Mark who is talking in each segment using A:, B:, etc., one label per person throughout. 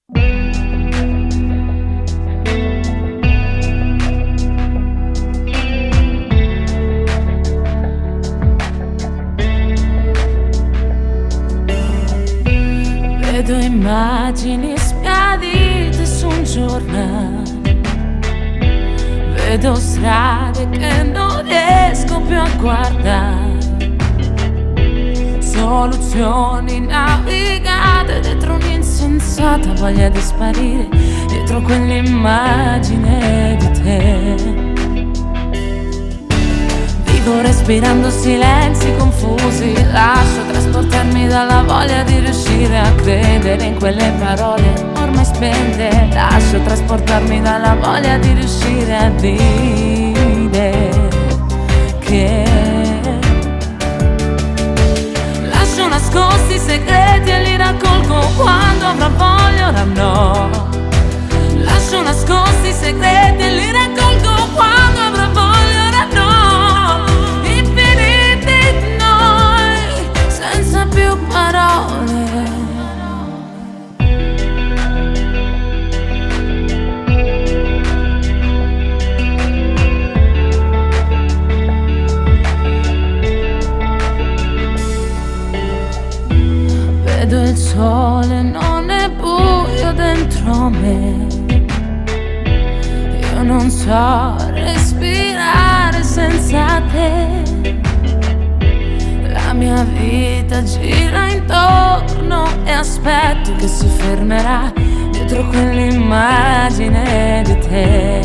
A: Vedo immagini sbiadite su un giornale, vedo strade che non riesco più a guardare, soluzioni navigate dentro un'insensata voglia di sparire dietro quell'immagine di te. Vivo respirando silenzi confusi, lascio trasportarmi dalla voglia di riuscire a credere in quelle parole ormai spente. Lascio trasportarmi dalla voglia di riuscire a dire che lascio nascosti i segreti e li raccolgo quando avrò voglia, ora no. Lascio nascosti i segreti e li raccolgo quando avrò voglia, ora no. Senza più parole. Vedo il sole, non è buio dentro me. Io non so respirare senza te. La mia vita gira intorno e aspetto che si fermerà dietro quell'immagine di te.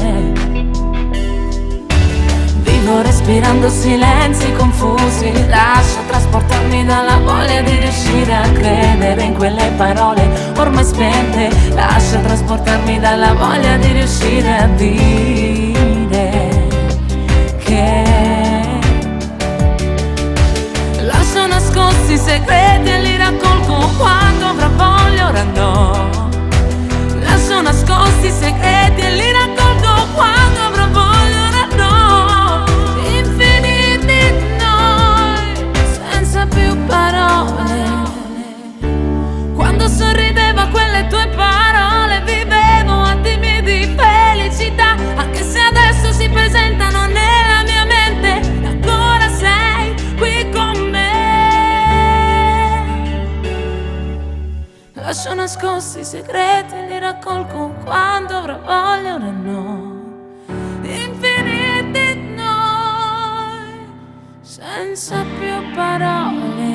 A: Vivo respirando silenzi confusi, lascio trasportarmi dalla voglia di riuscire a credere in quelle parole ormai spente. Lascio trasportarmi dalla voglia di riuscire a dire che lascio nascosti i segreti e li raccolgo quando avrò voglia, ora no. Lascio nascosti i segreti e li raccolgo quando avrò voglia, ora no. Infiniti noi, senza più parole. Quando sorrideva quelle tue parole, vivevo attimi di felicità, anche se adesso si presentano nella mia mente. E ancora sei qui con me. Lascio nascosti i segreti e li raccolgo quando avrò voglia, ora no. Infiniti noi, senza più parole.